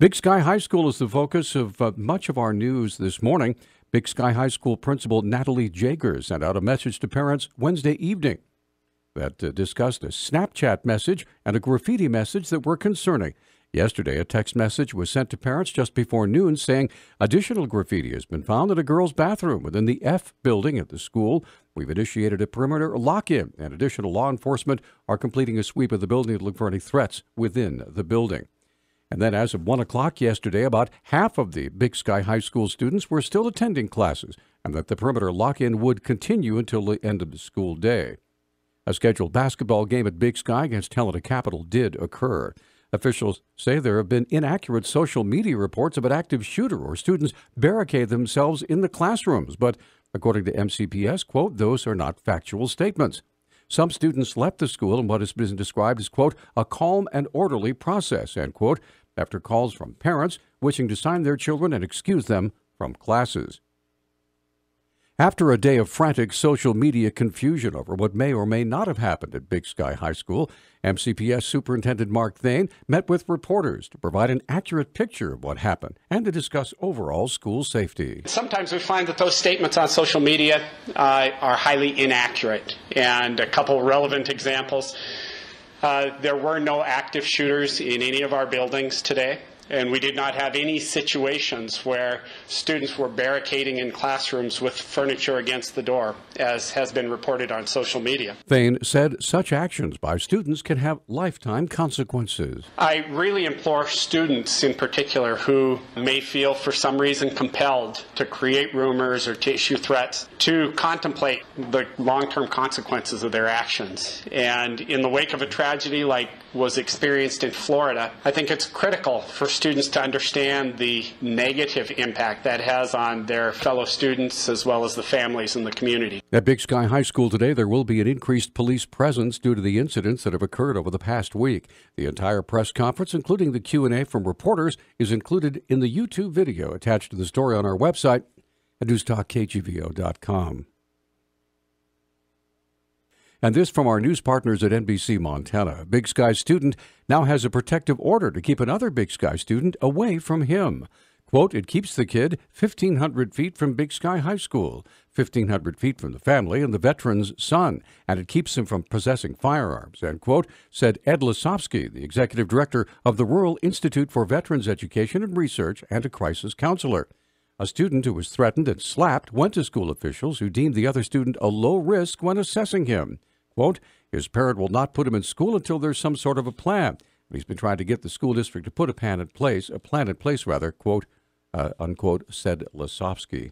Big Sky High School is the focus of much of our news this morning. Big Sky High School Principal Natalie Jager sent out a message to parents Wednesday evening that discussed a Snapchat message and a graffiti message that were concerning. Yesterday, a text message was sent to parents just before noon saying additional graffiti has been found in a girls' bathroom within the F building at the school. We've initiated a perimeter lock-in, and additional law enforcement are completing a sweep of the building to look for any threats within the building. And then as of 1 o'clock yesterday, about half of the Big Sky High School students were still attending classes, and that the perimeter lock-in would continue until the end of the school day. A scheduled basketball game at Big Sky against Helena Capital did occur. Officials say there have been inaccurate social media reports of an active shooter or students barricade themselves in the classrooms, but according to MCPS, quote, those are not factual statements. Some students left the school in what has been described as, quote, a calm and orderly process, end quote, after calls from parents wishing to sign their children and excuse them from classes. After a day of frantic social media confusion over what may or may not have happened at Big Sky High School, MCPS Superintendent Mark Thane met with reporters to provide an accurate picture of what happened and to discuss overall school safety. Sometimes we find that those statements on social media are highly inaccurate. And a couple relevant examples. There were no active shooters in any of our buildings today. And we did not have any situations where students were barricading in classrooms with furniture against the door, as has been reported on social media. Thane said such actions by students can have lifetime consequences. I really implore students in particular who may feel for some reason compelled to create rumors or to issue threats to contemplate the long-term consequences of their actions. And in the wake of a tragedy like was experienced in Florida, I think it's critical for students to understand the negative impact that has on their fellow students as well as the families and the community. At Big Sky High School today, there will be an increased police presence due to the incidents that have occurred over the past week. The entire press conference, including the Q&A from reporters, is included in the YouTube video attached to the story on our website at newstalkkgvo.com. And this from our news partners at NBC Montana. A Big Sky student now has a protective order to keep another Big Sky student away from him. Quote, it keeps the kid 1,500 feet from Big Sky High School, 1,500 feet from the family and the veteran's son, and it keeps him from possessing firearms, end quote, said Ed Lasovsky, the executive director of the Rural Institute for Veterans Education and Research and a crisis counselor. A student who was threatened and slapped went to school officials who deemed the other student a low risk when assessing him. Quote, his parent will not put him in school until there's some sort of a plan. He's been trying to get the school district to put a plan in place, quote, unquote, said Lasovsky.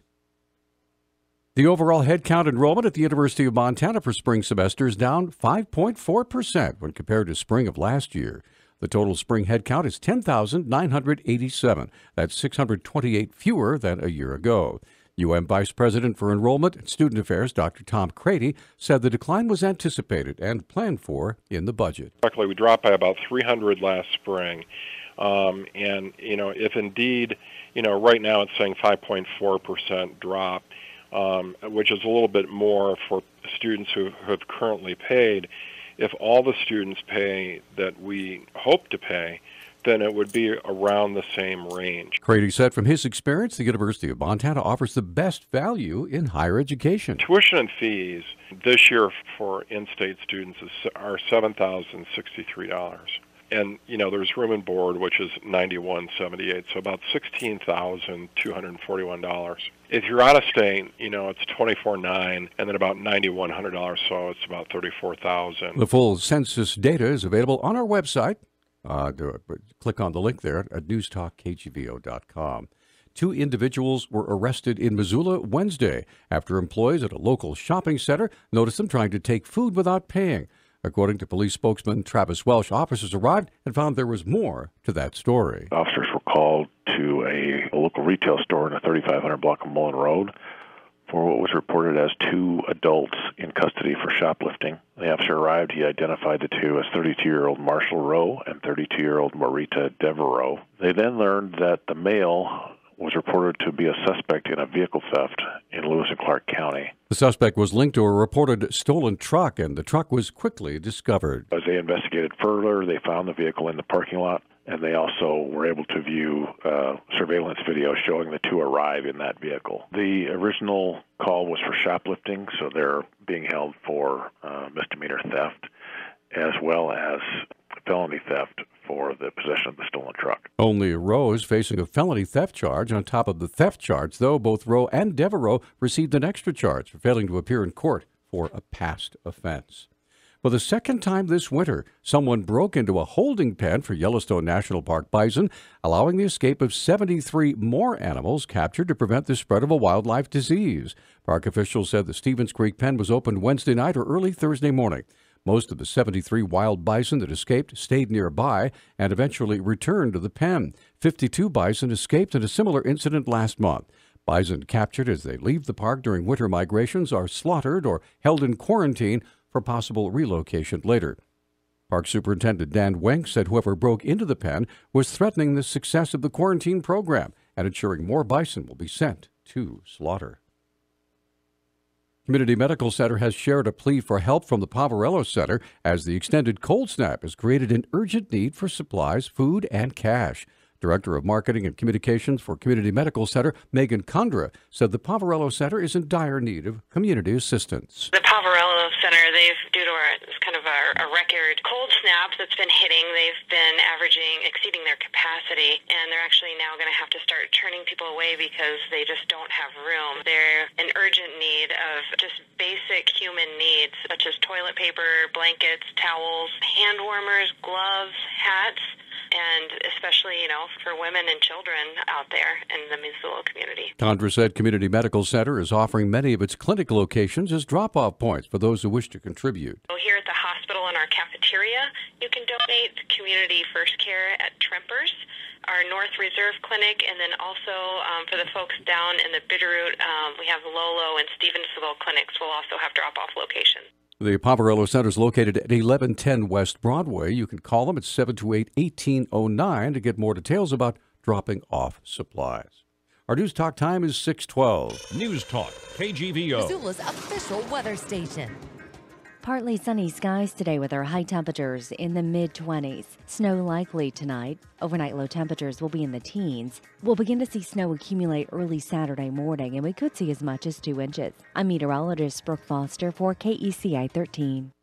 The overall headcount enrollment at the University of Montana for spring semester is down 5.4% when compared to spring of last year. The total spring headcount is 10,987. That's 628 fewer than a year ago. UM Vice President for Enrollment and Student Affairs, Dr. Tom Crady, said the decline was anticipated and planned for in the budget. Luckily, we dropped by about 300 last spring. And, if indeed, right now it's saying 5.4% drop, which is a little bit more for students who have currently paid. If all the students pay that we hope to pay, then it would be around the same range. Crady said from his experience, the University of Montana offers the best value in higher education. Tuition and fees this year for in-state students are $7,063. And, there's room and board, which is $91.78, so about $16,241. If you're out of state, it's $24,900 and then about $9,100, so it's about $34,000. The full census data is available on our website. Click on the link there at newstalkkgvo.com. 2 individuals were arrested in Missoula Wednesday after employees at a local shopping center noticed them trying to take food without paying. According to police spokesman Travis Welsh, officers arrived and found there was more to that story. Officers were called to a local retail store in the 3500 block of Mullen Road for what was reported as 2 adults in custody for shoplifting. The officer arrived. He identified the 2 as 32-year-old Marshall Rowe and 32-year-old Marita Devereaux. They then learned that the male was reported to be a suspect in a vehicle theft in Lewis and Clark County. The suspect was linked to a reported stolen truck, and the truck was quickly discovered. As they investigated further, they found the vehicle in the parking lot. and they also were able to view surveillance video showing the two arrive in that vehicle. The original call was for shoplifting, so they're being held for misdemeanor theft, as well as felony theft for the possession of the stolen truck. Only Rowe is facing a felony theft charge on top of the theft charge, though both Rowe and Devereaux received an extra charge for failing to appear in court for a past offense. For the second time this winter, someone broke into a holding pen for Yellowstone National Park bison, allowing the escape of 73 more animals captured to prevent the spread of a wildlife disease. Park officials said the Stevens Creek pen was opened Wednesday night or early Thursday morning. Most of the 73 wild bison that escaped stayed nearby and eventually returned to the pen. 52 bison escaped in a similar incident last month. Bison captured as they leave the park during winter migrations are slaughtered or held in quarantine for possible relocation later. Park Superintendent Dan Wenk said whoever broke into the pen was threatening the success of the quarantine program and ensuring more bison will be sent to slaughter. Community Medical Center has shared a plea for help from the Poverello Center as the extended cold snap has created an urgent need for supplies, food, and cash. Director of Marketing and Communications for Community Medical Center, Megan Condra, said the Poverello Center is in dire need of community assistance. The Poverello Center, due to a record cold snap that's been hitting, they've been exceeding their capacity, and they're actually now going to have to start turning people away because they just don't have room. They're in urgent need of just basic human needs, such as toilet paper, blankets, towels, hand warmers, gloves, hats, and especially, for women and children out there in the Missoula community. Condra said Community Medical Center is offering many of its clinic locations as drop-off points for those who wish to contribute. Here at the hospital in our cafeteria, you can donate to Community First Care at Trempers, our North Reserve Clinic, and then also for the folks down in the Bitterroot, we have Lolo and Stevensville clinics will also have drop-off locations. The Poverello Center is located at 1110 West Broadway. You can call them at 728-1809 to get more details about dropping off supplies. Our News Talk time is 6:12. Newstalk, KGVO. Missoula's official weather station. Partly sunny skies today with our high temperatures in the mid-20s. Snow likely tonight. Overnight low temperatures will be in the teens. We'll begin to see snow accumulate early Saturday morning, and we could see as much as 2 inches. I'm meteorologist Brooke Foster for KECI 13.